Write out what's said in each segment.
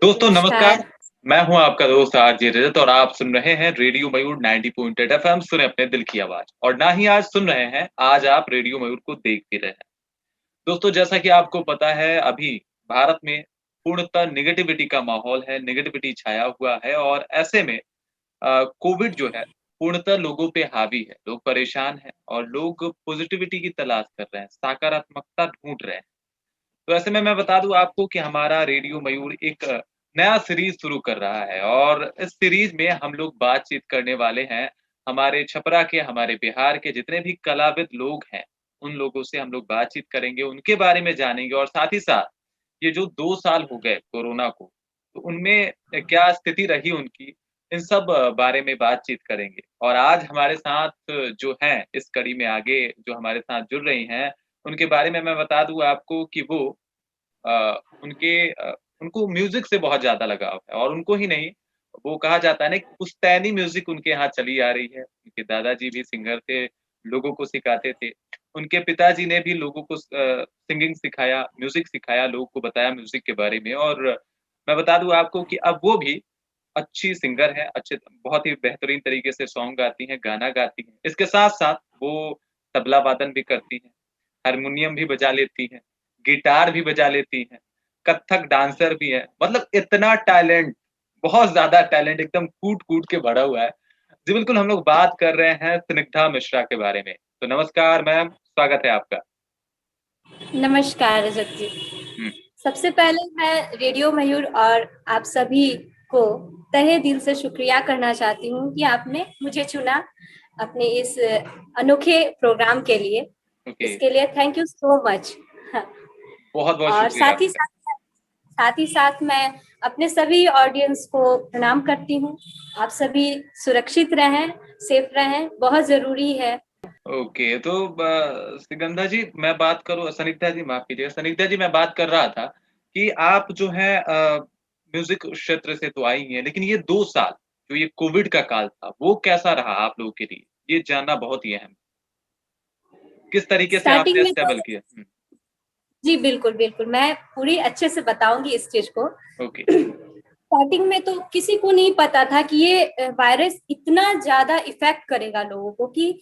दोस्तों नमस्कार। नमस्कार। मैं हूं आपका दोस्त आरजे रजत और आप सुन रहे हैं रेडियो मयूर 90.8 एफएम। सुने अपने दिल की आवाज। और ना ही आज सुन रहे हैं, आज आप रेडियो मयूर को देख भी रहे हैं। दोस्तों जैसा कि आपको पता है, अभी भारत में पूर्णतः निगेटिविटी का माहौल है, निगेटिविटी छाया हुआ है और ऐसे में कोविड जो है पूर्णतः लोगों पे हावी है। लोग परेशान हैं और लोग पॉजिटिविटी की तलाश कर रहे हैं, सकारात्मकता ढूंढ रहे हैं। तो ऐसे में मैं बता दूं आपको कि हमारा रेडियो मयूर एक नया सीरीज शुरू कर रहा है और इस सीरीज में हम लोग बातचीत करने वाले हैं हमारे छपरा के, हमारे बिहार के जितने भी कलाविद लोग हैं, उन लोगों से हम लोग बातचीत करेंगे, उनके बारे में जानेंगे और साथ ही साथ ये जो 2 साल हो गए कोरोना को, तो उनमें क्या स्थिति रही उनकी, इन सब बारे में बातचीत करेंगे। और आज हमारे साथ जो हैं इस कड़ी में आगे जो हमारे साथ जुड़ रही हैं, उनके बारे में मैं बता दूँ आपको कि वो उनको म्यूज़िक से बहुत ज़्यादा लगाव है और उनको ही नहीं, वो कहा जाता है ना कि पुश्तैनी म्यूज़िक उनके यहाँ चली आ रही है। उनके दादाजी भी सिंगर थे, लोगों को सिखाते थे। उनके पिताजी ने भी लोगों को सिंगिंग सिखाया, म्यूज़िक सिखाया, लोगों को बताया म्यूज़िक के बारे में। और मैं बता दूँ आपको कि अब वो भी अच्छी सिंगर हैं, अच्छे बहुत ही बेहतरीन तरीके से सॉन्ग गाती हैं, गाना गाती हैं। इसके साथ-साथ वो तबला वादन भी करती हैं। हारमोनियम भी बजा लेती हैं, गिटार भी बजा लेती हैं, कत्थक डांसर भी हैं। मतलब इतना टैलेंट, बहुत ज़्यादा टैलेंट एकदम कूट-कूट के भरा हुआ है। जी बिल्कुल, हम लोग बात कर रहे हैं स्निग्धा मिश्रा के बारे में। तो नमस्कार मैम, स्वागत है आपका। नमस्कार रजत जी। हुँ, सबसे पहले मैं रेडियो मयूर और आप सभी को तहे दिल से शुक्रिया करना चाहती हूँ कि आपने मुझे चुना अपने इस अनोखे प्रोग्राम के लिए। ओके, इसके लिए थैंक यू सो मच। बहुत-बहुत और शुक्रिया साथ ही आपका। साथ मैं अपने सभी ऑडियंस को प्रणाम करती हूँ। आप सभी सुरक्षित रहें, सेफ रहें, बहुत ज़रूरी है। ओके, तो सुगंधा जी मैं बात करूँ, सनिग्धा जी माफ़ कीजिएगा, सनिग्धा जी मैं बात कर रहा था कि आप जो है म्यूज़िक क्षेत्र से तो आई ही हैं, लेकिन ये 2 साल जो ये कोविड का काल था, वो कैसा रहा आप लोगों के लिए? ये जानना बहुत ही अहम। किस तरीके से आपने स्टार्टिंग में तो स्टेबल किया? हुँ, जी, बिल्कुल, बिल्कुल। मैं पूरी अच्छे से बताऊँगी इस चीज़ को। ओके, स्टार्टिंग में तो किसी को नहीं पता था कि ये वायरस इतना ज़्यादा इफ़ेक्ट करेगा लोगों को कि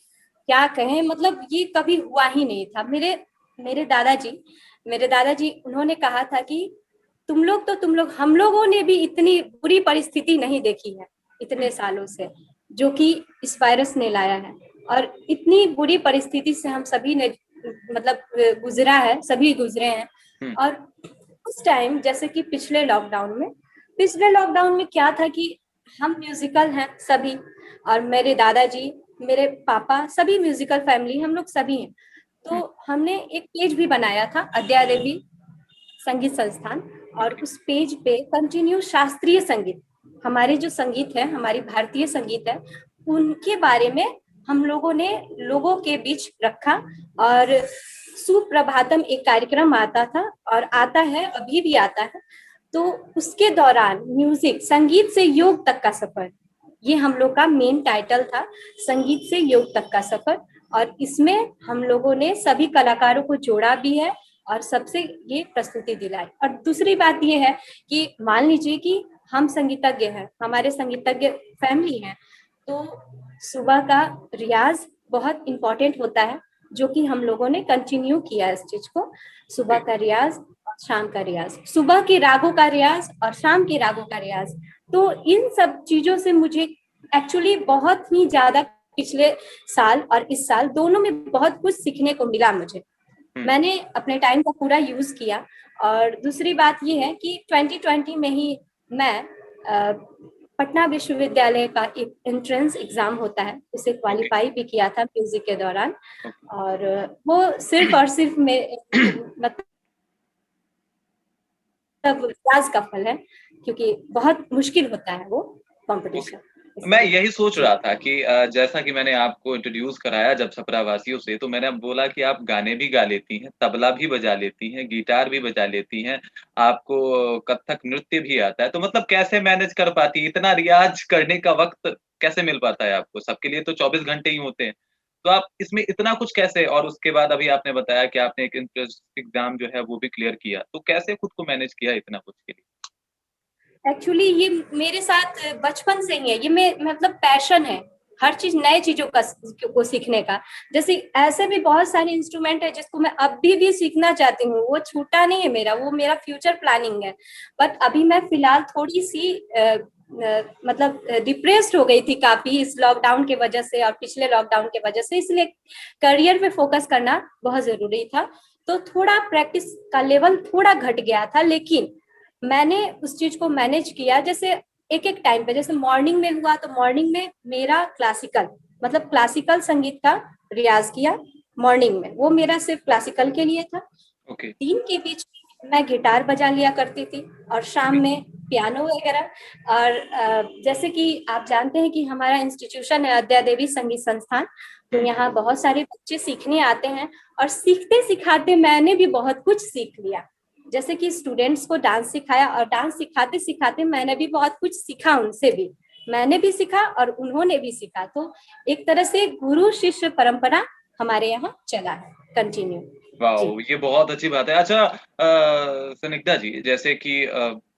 क्या कहें, मतलब ये कभी हुआ ही नहीं था। मेरे दादाजी उन्होंने कहा था कि तुम लोग हम लोगों ने भी इतनी बुरी परिस्थिति नहीं देखी है, हुँ, इतने सालों से, जो कि इस वायरस ने लाया है। और इतनी बुरी परिस्थिति से हम सभी ने मतलब गुज़रा है, सभी गुज़रे हैं। हुँ, और उस टाइम जैसे कि पिछले लॉकडाउन में क्या था कि हम म्यूजिकल हैं सभी, और मेरे दादाजी, मेरे पापा, सभी म्यूजिकल फैमिली, हम लोग सभी हैं। हुँ, तो हमने एक पेज भी बनाया था, अद्या देवी संगीत संस्थान। और ओके, उस पेज पे कंटिन्यू शास्त्रीय संगीत, हमारे जो संगीत है, हमारी भारतीय संगीत है, उनके बारे में हम लोगों ने लोगों के बीच रखा। और सुप्रभातम एक कार्यक्रम आता था और आता है, अभी भी आता है। तो उसके दौरान म्यूजिक, संगीत से योग तक का सफर, ये हम लोग का मेन टाइटल था, संगीत से योग तक का सफर। और इसमें हम लोगों ने सभी कलाकारों को जोड़ा भी है और सबसे ये प्रस्तुति दिलाई। और दूसरी बात ये है कि मान लीजिए कि हम संगीतज्ञ हैं, हमारे संगीतज्ञ फैमिली है, तो सुबह का रियाज बहुत इम्पोर्टेंट होता है, जो कि हम लोगों ने कंटिन्यू किया इस चीज को। सुबह ओके, का रियाज और शाम का रियाज, सुबह के रागों का रियाज और शाम के रागों का रियाज। तो इन सब चीजों से मुझे एक्चुअली बहुत ही ज्यादा पिछले साल और इस साल दोनों में बहुत कुछ सीखने को मिला मुझे। हुँ, मैंने अपने टाइम का पूरा यूज किया। और दूसरी बात ये है कि 2020 में ही मैं पटना विश्वविद्यालय का एक एंट्रेंस एग्जाम होता है, उसे ओके, क्वालिफाई भी किया था म्यूजिक के दौरान। ओके। और वो सिर्फ और सिर्फ मतलब रियाज का फल है, क्योंकि बहुत मुश्किल होता है वो ओके। कंपटीशन, मैं इसलिए। यही सोच जी। रहा था कि जैसा कि मैंने आपको इंट्रोड्यूस कराया जब छपरा वासियों से, तो मैंने बोला कि आप गाने भी गा लेती हैं, तबला भी बजा लेती हैं, गिटार भी बजा लेती हैं, आपको कथक नृत्य भी आता है। तो मतलब कैसे मैनेज कर पाती हैं? इतना रियाज़ करने का वक़्त कैसे मिल पाता है आपको? सबके लिए तो 24 घंटे ही होते हैं। तो आप इसमें इतना कुछ कैसे, और उसके बाद अभी आपने बताया कि आपने एक एंट्रेंस एग्ज़ाम जो है वो भी क्लियर किया। तो कैसे खुद को मैनेज किया इतना कुछ के लिए? एक्चुअली ये मेरे साथ बचपन से ही है, ये मैं मतलब पैशन है हर चीज, नए चीजों का को सीखने का। जैसे ऐसे भी बहुत सारे इंस्ट्रूमेंट है जिसको मैं अभी भी सीखना चाहती हूँ, वो छूटा नहीं है मेरा, वो मेरा फ्यूचर प्लानिंग है। बट अभी मैं फिलहाल थोड़ी सी मतलब डिप्रेस्ड हो गई थी काफी इस लॉकडाउन की वजह से और पिछले लॉकडाउन की वजह से, इसलिए करियर पे फोकस करना बहुत जरूरी था। तो थोड़ा प्रैक्टिस का लेवल थोड़ा घट गया था, लेकिन मैंने उस चीज को मैनेज किया। जैसे एक एक टाइम पे, जैसे मॉर्निंग में हुआ तो मॉर्निंग में मेरा क्लासिकल मतलब क्लासिकल संगीत का रियाज किया मॉर्निंग में, वो मेरा सिर्फ क्लासिकल के लिए था। ओके। दिन के बीच मैं गिटार बजा लिया करती थी, और शाम में पियानो वगैरह। और जैसे कि आप जानते हैं कि हमारा इंस्टीट्यूशन है अद्या देवी संगीत संस्थान, तो यहाँ बहुत सारे बच्चे सीखने आते हैं, और सीखते सिखाते मैंने भी बहुत कुछ सीख लिया। जैसे कि स्टूडेंट्स को डांस सिखाया, और डांस सिखाते सिखाते मैंने भी बहुत कुछ सीखा उनसे भी, मैंने भी सीखा और उन्होंने भी सीखा। तो एक तरह से गुरु शिष्य परंपरा हमारे यहाँ चला है कंटिन्यू। जी वाह, ये बहुत अच्छी बात है। अच्छा, सनिग्धा जी, जैसे कि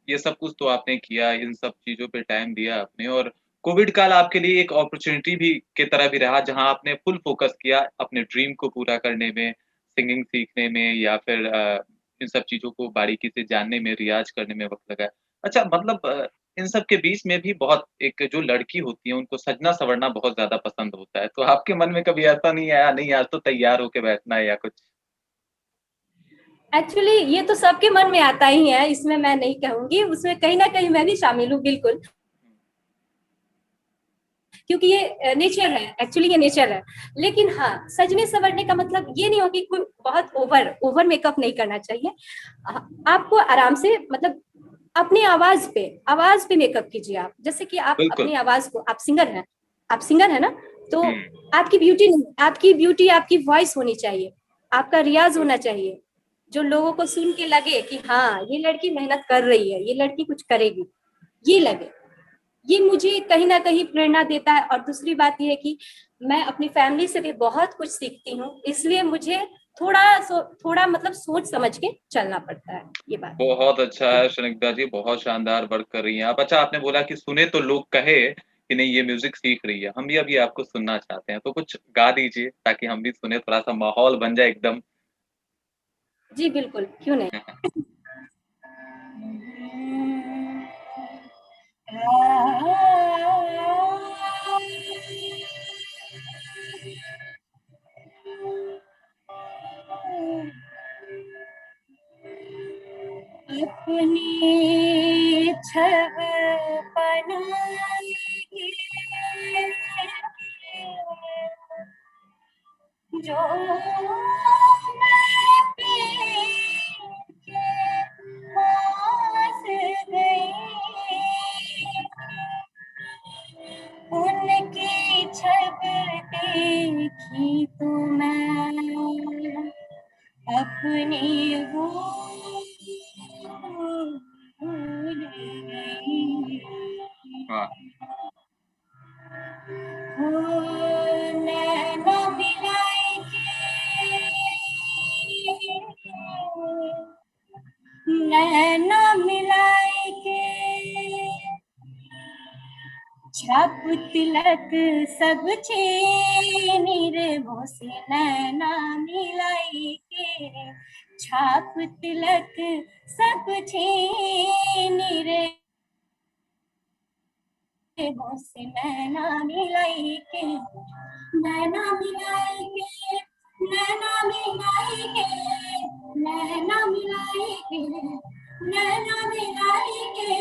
ये सब कुछ तो आपने किया, इन सब चीजों पे टाइम दिया आपने, और कोविड काल आपके लिए एक अपॉर्चुनिटी भी की तरह भी रहा, जहां आपने फुल फोकस किया अपने ड्रीम को पूरा करने में, सिंगिंग सीखने में, या फिर इन सब चीजों को बारीकी से जानने में, रियाज करने में वक्त लगाया। अच्छा, मतलब इन सब के बीच में भी बहुत एक जो लड़की होती है उनको सजना सवरना बहुत ज्यादा पसंद होता है, तो आपके मन में कभी ऐसा नहीं आया, नहीं आज तो तैयार होके बैठना है या कुछ? एक्चुअली ये तो सबके मन में आता ही है, इसमें मैं नहीं कहूंगी, उसमें कहीं ना कहीं मैं भी शामिल हूँ बिल्कुल, क्योंकि ये नेचर है, एक्चुअली ये नेचर है। लेकिन हाँ, सजने संवरने का मतलब ये नहीं हो कि कोई बहुत ओवर ओवर मेकअप नहीं करना चाहिए। आपको आराम से मतलब अपनी आवाज पे मेकअप कीजिए आप। जैसे कि आप बिल्कुल। अपनी आवाज को, आप सिंगर हैं, आप सिंगर है ना, तो हुँ, आपकी ब्यूटी नहीं, आपकी ब्यूटी आपकी वॉइस होनी चाहिए, आपका रियाज होना चाहिए, जो लोगों को सुन के लगे कि हाँ ये लड़की मेहनत कर रही है, ये लड़की कुछ करेगी, ये लगे। ये मुझे कहीं ना कहीं प्रेरणा देता है। और दूसरी बात ये है कि मैं अपनी फैमिली से भी बहुत कुछ सीखती हूँ, इसलिए मुझे थोड़ा मतलब सोच समझ के चलना पड़ता है, ये बात है। बहुत अच्छा जी है शनिग्धा जी, बहुत शानदार वर्क कर रही हैं आप। अच्छा, आपने बोला कि सुने तो लोग कहे कि नहीं ये म्यूज़िक सीख रही है। हम भी अभी आपको सुनना चाहते हैं, तो कुछ गा दीजिए ताकि हम भी सुने, थोड़ा-सा माहौल बन जाए एकदम। जी बिल्कुल, क्यों नहीं। अपनी छब बनाएगी जो मैं के पास गई, उनकी छब देखी तो मैं अपनी भूल गई। वाह! हो नैना मिलाई के, नैना मिलाई के छाप तिलक सब छीनी रे मोसे, नैना मिलाई के छाप तिलक सब छीनी रे मोसे, नैना मिलाई के, नैना मिलाई के, नैना मिलाई के, नैना मिलाई के, नैना मिलाई के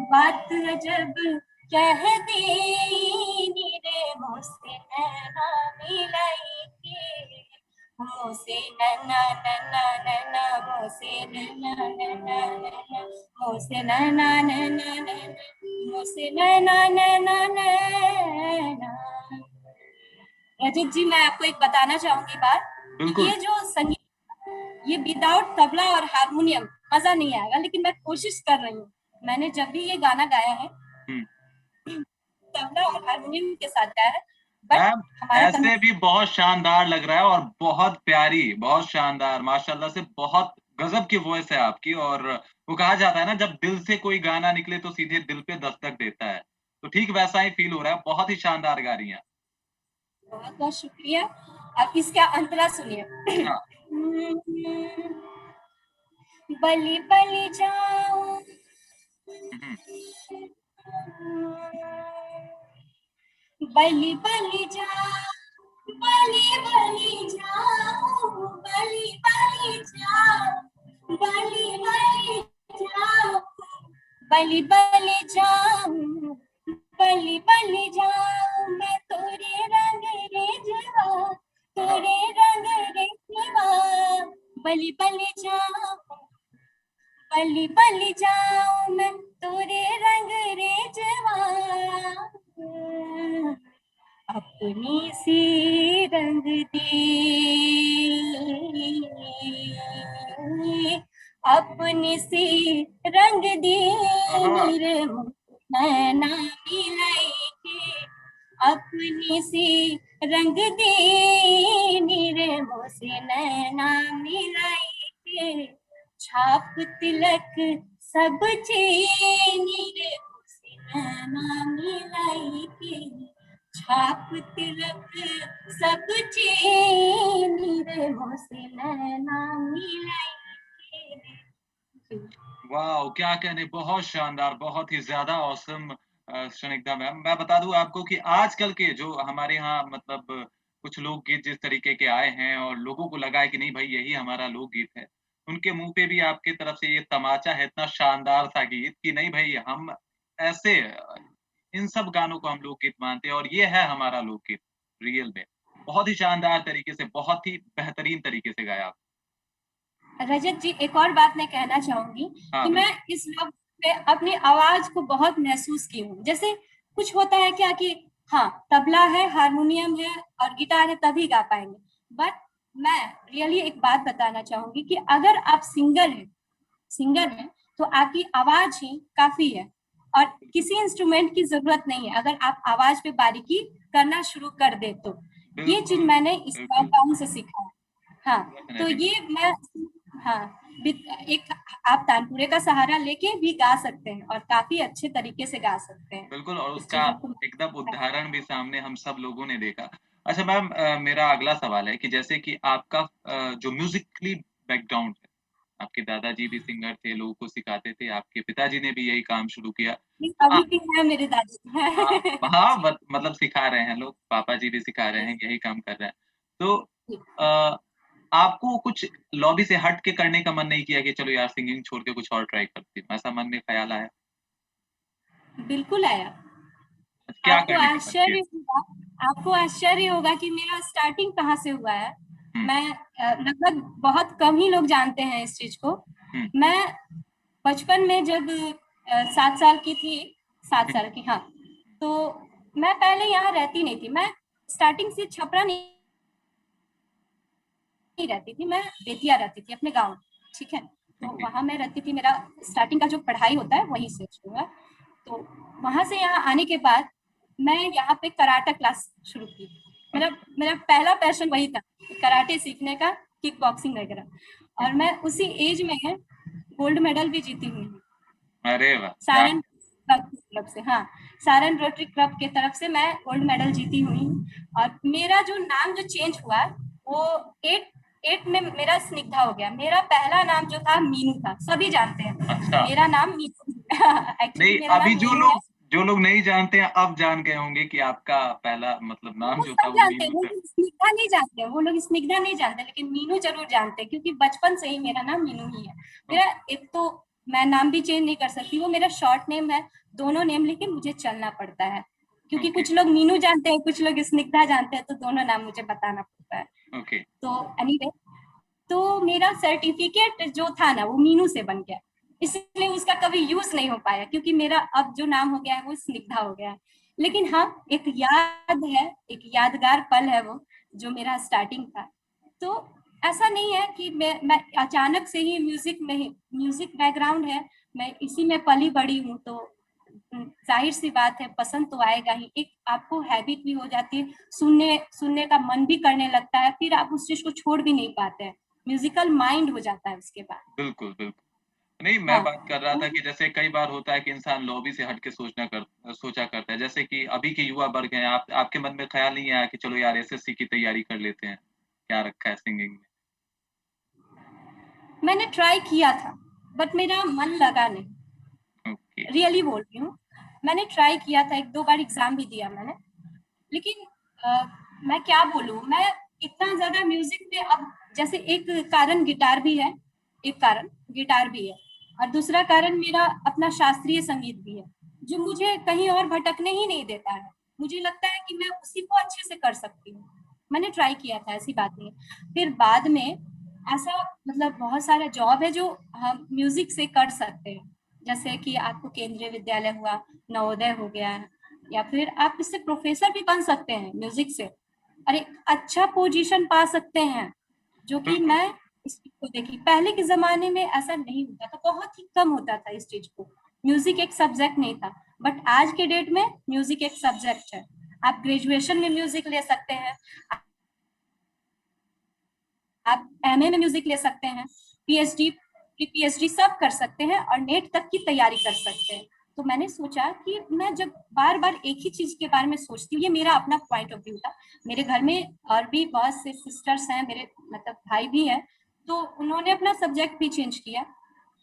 बात अजब कह दी रे मोसे, नैना मिलाई के मोसे, नैना नैना नैना मोसे, नैना नैना नैना मोसे, नैना नैना नैना मोसे, नैना नैना नैना। रजत जी, मैं आपको एक बताना चाहूंगी बात, कि बिल्कुल। ये जो संगीत, ये विदाउट तबला और हारमोनियम मजा नहीं आएगा, लेकिन मैं कोशिश कर रही हूँ। मैंने जब भी ये गाना गाया है हुँ। तबला और हारमोनियम के साथ गाया है, बट मैम, हमारा ऐसे भी बहुत शानदार लग रहा है और बहुत प्यारी, बहुत शानदार, माशाल्लाह से बहुत गजब की वॉइस है आपकी। और वो कहा जाता है ना, जब दिल से कोई गाना निकले तो सीधे दिल पे दस्तक देता है। तो ठीक वैसा ही फील हो रहा है, बहुत ही शानदार गा रही हैं। बहुत बहुत शुक्रिया। अब इसका अंतरा सुनिए। हाँ। बलि बलि जाऊं, हम्म। बलि बलि जाऊं, बलि बलि जाऊं, बलि बलि जाऊं, बलि बलि जाऊं, बलि बलि जाऊं, बलि बलि जाऊं, मैं तोरे रंग रेजवा, हाँ। तोरे रंग रेजवा, बलि बलि जाऊं, बलि बलि जाऊं, मैं तोरे रंग रेजवा, अपनी सी रंग दे, अपनी सी रंग दे, हाँ। निर्मल नैना मिलाई के, अपनी सी रंग दे, निर्मल से नैना मिलाई के, छाप तिलक सब चीज, निर्मल से नैना मिलाई के, छाप तिलक सब चीनी रे मोसे नैना मिलाई। वाह, क्या कहने, बहुत शानदार, बहुत ही ज़्यादा ऑसम शनिग्धा मैम। मैं बता दूँ आपको कि आजकल के जो हमारे यहाँ मतलब कुछ लोकगीत जिस तरीके के आए हैं और लोगों को लगा है कि नहीं भाई यही हमारा लोकगीत है, उनके मुँह पे भी आपकी तरफ से ये तमाचा है, इतना शानदार सा गीत कि नहीं भाई हम ऐसे इन सब गानों को हम लोकगीत मानते हैं और ये है हमारा लोकगीत रियल में। बहुत ही शानदार तरीके से, बहुत ही बेहतरीन तरीके से गाया आप। रजत जी, एक और बात मैं कहना चाहूंगी हाँ, कि मैं बिल्कुल। इस वक्त पे अपनी आवाज को बहुत महसूस की हूँ। जैसे कुछ होता है क्या कि हाँ, तबला है, हारमोनियम है और गिटार है तभी गा पाएंगे, बट मैं रियली एक बात बताना चाहूंगी कि अगर आप सिंगर हैं तो आपकी आवाज ही काफी है और बिल्कुल, किसी इंस्ट्रूमेंट की जरूरत नहीं है अगर आप आवाज पे बारीकी करना शुरू कर दे तो। ये चीज बिल्कुल, मैंने इस बिल्कुल। लॉकडाउन से सीखा है। हाँ, तो डेफ़िनेटली। ये मैं, हाँ, एक आप तानपुरे का सहारा लेके भी गा सकते हैं और काफी अच्छे तरीके से गा सकते हैं। बिल्कुल, और इस उसका चीजों को एकदम उदाहरण भी सामने हम सब लोगों ने देखा। अच्छा मैम, मेरा अगला सवाल है कि जैसे कि आपका जो म्यूज़िकली बैकग्राउंड है, आपके दादाजी भी सिंगर थे, लोगों को सिखाते थे, आपके पिताजी ने भी यही काम शुरू किया। तो अभी भी है मेरे दादी। हाँ, हाँ, मतलब सिखा रहे हैं लोग, पापा जी भी सिखा रहे हैं, यही काम कर रहे हैं। तो अ, आपको कुछ लॉबी से हट के करने का मन नहीं किया कि चलो यार सिंगिंग छोड़ के कुछ और ट्राई करती हूँ, ऐसा मन में ख़्याल आया? बिल्कुल आया। क्या आपको करने का मन किया? आश्चर्य होगा, आपको आश्चर्य होगा कि मेरा स्टार्टिंग कहाँ से हुआ है। हुँ, मैं लगभग बहुत कम ही लोग जानते हैं इस चीज को। हुँ, मैं बचपन में जब 7 साल की थी, सात हुँ, साल की, हाँ, तो मैं पहले यहाँ रहती नहीं थी। मैं स्टार्टिंग से छपरा नहीं रहती थी, मैं बेतिया रहती थी अपने गाँव, ठीक है। तो ओके, वहाँ मैं रहती थी, मेरा स्टार्टिंग का जो पढ़ाई होता है वहीं से शुरू हुआ। तो वहाँ से यहाँ आने के बाद मैं यहाँ पे कराटा क्लास शुरू की। मेरा अच्छा, मेरा पहला पैशन वही था, कराटे सीखने का, किक बॉक्सिंग वगैरह। और ओके। मैं उसी एज में गोल्ड मेडल भी जीती हुई हूँ अरे वाह! क्या सारन क्लब की तरफ से। हाँ, सारन रोटरी क्लब की तरफ से मैं गोल्ड मेडल जीती हुई हूँ। और मेरा जो नाम जो चेंज हुआ वो एट एट में मेरा स्निग्धा हो गया। मेरा पहला नाम जो था मीनू था, सभी जानते हैं अच्छा, मेरा नाम मीनू। एक्चुअली नहीं मेरा अभी नाम मीनू है। जो लोग नहीं जानते हैं अब जान गए होंगे कि आपका पहला मतलब नाम वो जो था सब वो जानते हैं, मीनू वो था। लोग स्निग्धा नहीं जानते हैं, वो लोग स्निग्धा नहीं जानते, लेकिन मीनू जरूर जानते हैं क्योंकि बचपन से ही मेरा नाम मीनू ही है। मेरा ओके, एक तो मैं नाम भी चेंज नहीं कर सकती, वो मेरा शॉर्ट नेम है। दोनों नेम लेके मुझे चलना पड़ता है क्योंकि ओके, कुछ लोग मीनू जानते हैं, कुछ लोग स्निग्धा जानते हैं, तो दोनों नाम मुझे बताना पड़ता है। ओके, तो एनीवे, तो मेरा सर्टिफिकेट जो था ना वो मीनू से बन गया, इसलिए उसका कभी यूज नहीं हो पाया क्योंकि मेरा अब जो नाम हो गया है वो स्निग्धा हो गया है। लेकिन हाँ, एक याद है, एक यादगार पल है वो, जो मेरा स्टार्टिंग था। तो ऐसा नहीं है कि मैं अचानक से ही म्यूजिक बैकग्राउंड है, मैं इसी में पली बड़ी हूँ, तो जाहिर सी बात है पसंद तो आएगा ही। एक आपको हैबिट भी हो जाती है, सुनने सुनने का मन भी करने लगता है, फिर आप उस चीज को छोड़ भी नहीं पाते हैं। म्यूजिकल माइंड हो जाता है उसके बाद। बिल्कुल, बिल्कुल। नहीं, मैं हाँ। बात कर रहा था कि जैसे कई बार होता है कि इंसान लॉबी से हट के सोचा करता है। जैसे कि अभी के युवा वर्ग हैं, आपके मन में ख़्याल नहीं आया कि चलो यार एसएससी की तैयारी कर लेते हैं, क्या रखा है सिंगिंग में? मैंने ट्राई किया था बट मेरा मन लगा नहीं, ओके, रियली बोल रही हूँ। मैंने ट्राई किया था, 1-2 बार एग्जाम भी दिया मैंने, लेकिन मैं क्या बोलूँ, मैं इतना ज्यादा म्यूजिक में अब, जैसे एक कारण गिटार भी है, एक कारण गिटार भी है, और दूसरा कारण मेरा अपना शास्त्रीय संगीत भी है, जो मुझे कहीं और भटकने ही नहीं देता है। मुझे लगता है कि मैं उसी को अच्छे से कर सकती हूँ। मैंने ट्राई किया था, ऐसी बात नहीं है। फिर बाद में ऐसा, मतलब बहुत सारा जॉब है जो हम म्यूजिक से कर सकते हैं, जैसे कि आपको केंद्रीय विद्यालय हुआ, नवोदय हो गया है, या फिर आप इससे प्रोफेसर भी बन सकते हैं म्यूजिक से, और एक अच्छा पोजीशन पा सकते हैं, जो कि बिल्कुल। मैं इस चीज को देखी। पहले के जमाने में ऐसा नहीं होता था, बहुत ही कम होता था इस चीज को, म्यूजिक एक सब्जेक्ट नहीं था। बट आज के डेट में म्यूजिक एक सब्जेक्ट है। आप ग्रेजुएशन में म्यूजिक ले सकते हैं, आप एमए में म्यूजिक ले सकते हैं, पीएचडी, पीएचडी सब कर सकते हैं, और नेट तक की तैयारी कर सकते हैं। तो मैंने सोचा कि मैं जब बार बार एक ही चीज के बारे में सोचती हूँ, ये मेरा अपना पॉइंट ऑफ व्यू था। मेरे घर में और भी बहुत से सिस्टर्स हैं, मेरे मतलब भाई भी हैं, तो उन्होंने अपना सब्जेक्ट भी चेंज किया।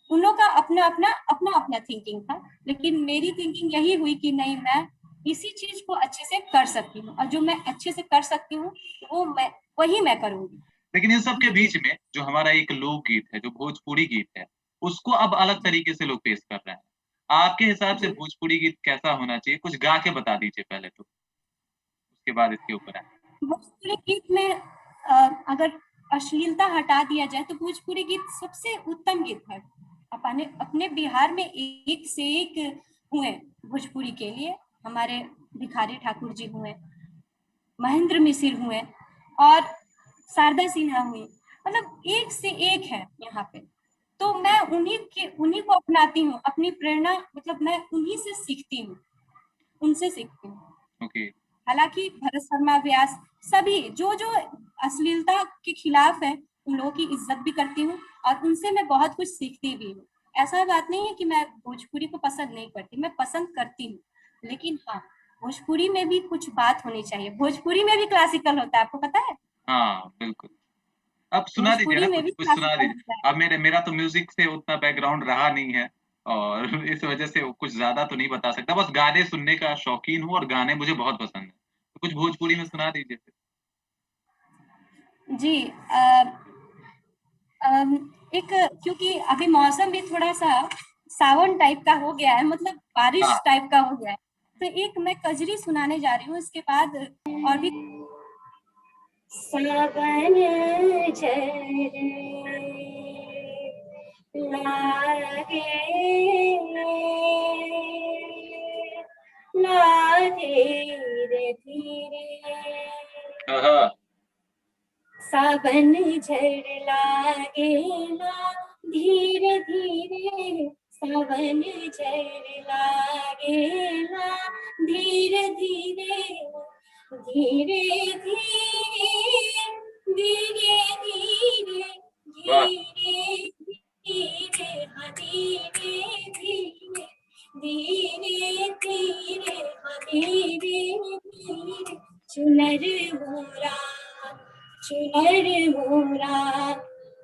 उन लोगों का अपना अपना थिंकिंग था, लेकिन मेरी थिंकिंग यही हुई कि नहीं, मैं इसी चीज को अच्छे से कर सकती हूँ, और जो मैं अच्छे से कर सकती हूँ वो मैं वही मैं करूंगी। लेकिन इन सब के बीच में जो हमारा एक लोकगीत है, जो भोजपुरी गीत है, उसको अब अलग जी तरीके से लोग पेश कर रहे हैं। आपके हिसाब से जी। भोजपुरी गीत कैसा होना चाहिए? कुछ गा के बता दीजिए पहले तो, उसके बाद इसके ऊपर आएँ। भोजपुरी गीत में अगर अश्लीलता हटा दिया जाए तो भोजपुरी गीत सबसे उत्तम गीत है। अपने अपने बिहार में एक से एक हुए भोजपुरी के लिए। हमारे भिखारी ठाकुर जी हुए, महेंद्र मिसिर हुए, और शारदा सिन्हा हुई, मतलब एक से एक है यहाँ पे। तो मैं उन्हीं को अपनाती हूँ, अपनी प्रेरणा, मतलब मैं उन्हीं से सीखती हूँ, उनसे सीखती हूँ। ओके, हालांकि भरत शर्मा, व्यास, सभी जो जो अश्लीलता के खिलाफ है, उन लोगों की इज्जत भी करती हूँ, और उनसे मैं बहुत कुछ सीखती भी हूँ। ऐसा बात नहीं है कि मैं भोजपुरी को पसंद नहीं करती, मैं पसंद करती हूँ, लेकिन हाँ, भोजपुरी में भी कुछ बात होनी चाहिए। भोजपुरी में भी क्लासिकल होता है, आपको पता है? हाँ, बिल्कुल। अब सुना दीजिए ना भोजपुरी में कुछ, भी कुछ सुना क्लासिकल दीजिए। होता है। अब मेरा तो म्यूज़िक से उतना बैकग्राउंड रहा नहीं है और इस वज़ह से कुछ ज़्यादा तो नहीं बता सकता। बस गाने सुनने का शौकीन हूँ और गाने मुझे बहुत पसंद हैं। तो कुछ भोजपुरी में सुना दीजिए फिर। जी। एक, क्योंकि अभी मौसम भी थोड़ा सा सावन टाइप का हो गया है, मतलब हाँ, बारिश टाइप का हो गया है, तो एक मैं कजरी सुनाने जा रही हूँ, इसके बाद और भी। सावन झरे लागे, ला धीरे धीरे, हाँ, हाँ। सावन झर लागेला धीरे धीरे, सावन झर लागेला धीरे धीरे, धीरे धीरे, धीरे धीरे, वाह! धीरे धीरे, हाँ धीरे धीरे, धीरे धीरे, हाँ धीरे धीरे, चुनर मोरा, चुनर मोरा,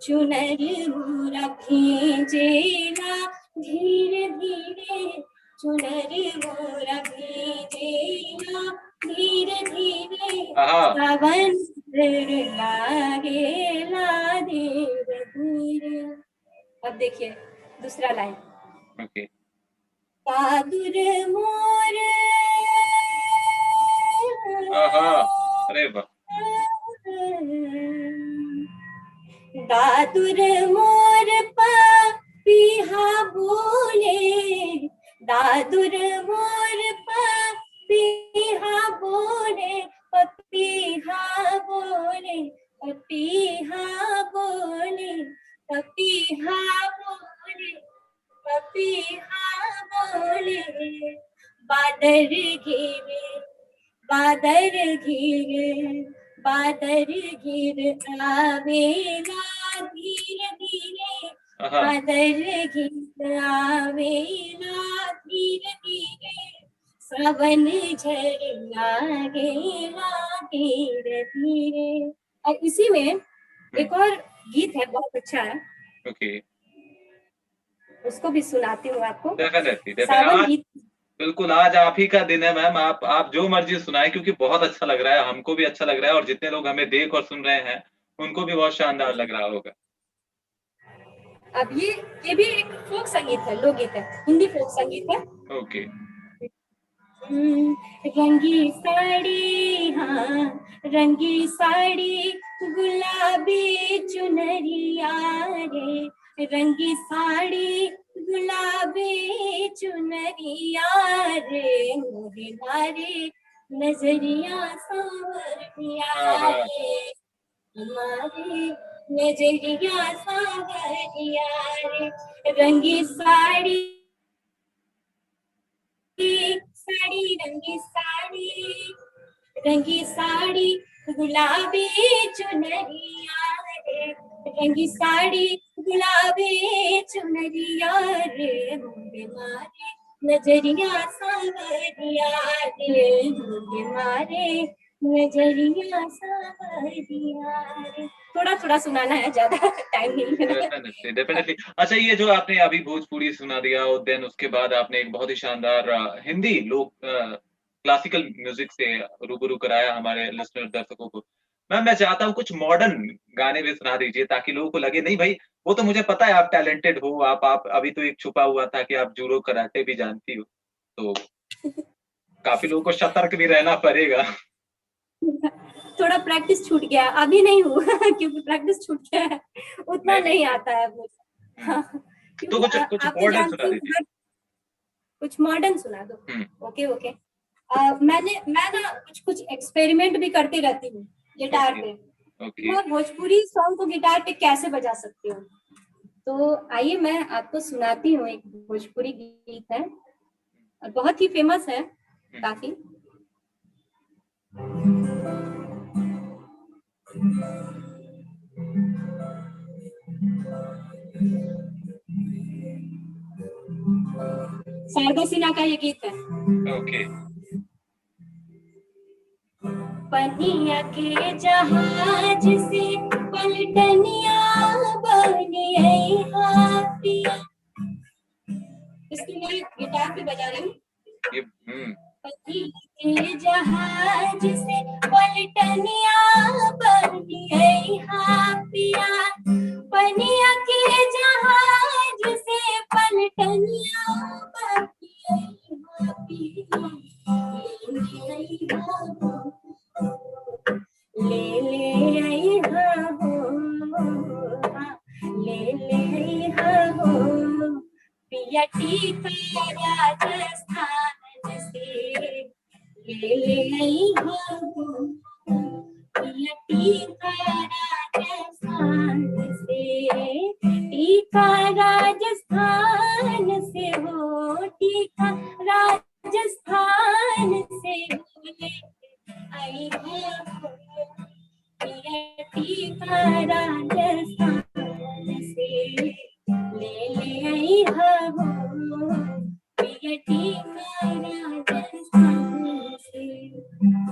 चुनर मोरा भींजेला धीरे धीरे, चुनर मोरा भींजेला धीरे धीरे, हाँ, हाँ। सावन भर लागेला धीरे धीरे। अब देखिए दूसरा लाइन। ओके। बहादुर मोर, हाँ, हाँ। अरे वाह! दादुर मोर पपीहा बोले, दादुर मोर पपीहा बोले, पपीहा बोले, पपीहा बोले, पपीहा बोले, पपीहा बोले, बादर घेरे, बादर घेरे, बादर घेर आवेला धीरे धीरे भादर गीत आवेला धीरे धीरे सावन झर लागेला धीरे धीरे। और इसी में एक और गीत है, बहुत अच्छा है, ओके, उसको भी सुनाती हूँ आपको। डेफिनेटली सावन गीत। बिल्कुल, आज आप ही का दिन है मैम, आप जो मर्जी सुनाएं, क्योंकि बहुत अच्छा लग रहा है, हमको भी अच्छा लग रहा है और जितने लोग हमें देख और सुन रहे हैं उनको भी बहुत शानदार लग रहा होगा। अब ये भी एक फोक संगीत है, लोकगीत है, हिंदी फोक संगीत है। ओके। रंगी साड़ी, हाँ रंगी साड़ी गुलाबी चुनरिया रे, रंगी साड़ी गुलाबी चुनरिया रे, मोरे मारे नजरिया सांवरिया रे, हमारे नजरिया सांवरिया रे, रंगी साड़ी साड़ी रंगी साड़ी, रंगी साड़ी गुलाबी चुनरिया रे, रंगी साड़ी गुलाबी चुनरिया रे, मुझे मारे नजरिया सांवरिया रे, मुझे मारे नजरिया सांवरिया रे। थोड़ा थोड़ा सुनाना है, ज्यादा टाइम नहीं है। डेफिनेटली। अच्छा, ये जो आपने अभी भोजपुरी सुना दिया और देन उसके बाद आपने एक बहुत ही शानदार हिंदी लोक क्लासिकल म्यूजिक से रूबरू कराया हमारे लिसनर दर्शकों को। मैम मैं चाहता हूँ कुछ मॉडर्न गाने भी सुना दीजिए ताकि लोगों को लगे नहीं भाई, वो तो मुझे पता है आप टैलेंटेड हो, आप अभी तो एक छुपा हुआ था कि आप जूडो कराटे भी जानती हो, तो काफी लोगों को सतर्क भी रहना पड़ेगा। थोड़ा प्रैक्टिस छूट गया, अभी नहीं हुआ क्योंकि प्रैक्टिस छूट गया है, उतना नहीं आता है मुझे। हाँ, तो कुछ आप तो मॉडर्न जानते सुना हो, दीजिए। कुछ मॉडर्न सुना दो। Okay okay. मैं ना कुछ एक्सपेरिमेंट भी करती रहती हूँ गिटार पे। मैं भोजपुरी सॉन्ग को गिटार पे कैसे बजा सकती हूँ, तो आइए मैं आपको सुनाती हूँ। एक भोजपुरी गीत है, बहुत ही फेमस है काफी। शारदा सिन्हा का ये गीत है। ओके। पनिया के जहाज से पलटनिया बनिए हाथिया। इसको मैं गिटार पे बजा रही हूँ। पनिया के जहाज से पलटनिया बनिए हाथिया, पनिया के जहाज से पलटनिया बनिए हाथिया, ले ले आई हो, ले ले आई हो पिया टीका राजस्थान से, ले ले आई हो पिया टीका राजस्थान से, टीका राजस्थान से हो, टीका राजस्थान से ले आई हो पिया टीका राजस्थान से, ले ले आई हो पिया टीका राजस्थान से।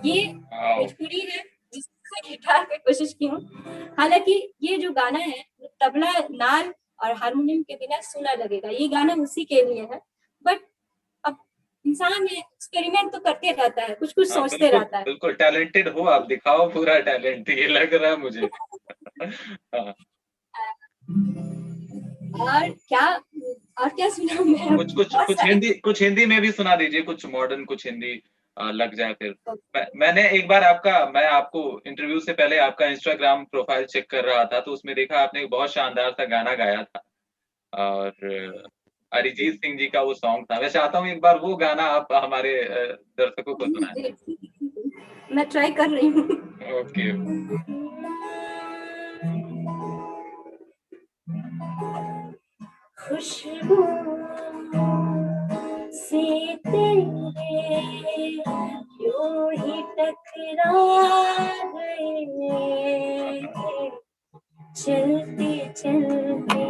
ये भोजपुरी है जिसको गिटार पे कोशिश की हूँ। हालांकि ये जो गाना है तबला, नाल और हारमोनियम के बिना सुना लगेगा, ये गाना उसी के लिए है। बट अब इंसान एक्सपेरिमेंट तो करते रहता है, कुछ कुछ सोचते रहता है। बिल्कुल टैलेंटेड हो आप, दिखाओ पूरा टैलेंट, ये लग रहा है मुझे। और क्या सुना मैं? कुछ हिंदी में भी सुना दीजिए, कुछ मॉडर्न, कुछ हिंदी लग जाए फिर। मैंने एक बार मैं आपको इंटरव्यू से पहले आपका इंस्टाग्राम प्रोफाइल चेक कर रहा था, तो उसमें देखा आपने एक बहुत शानदार सा गाना गाया था और अरिजीत सिंह जी का वो सॉन्ग था। मैं चाहता हूँ एक बार वो गाना आप हमारे दर्शकों को सुनाएं। मैं ट्राई कर रही हूँ। ओके। खुशबू से तेरे यूं ही टकरा गए, चलते चलते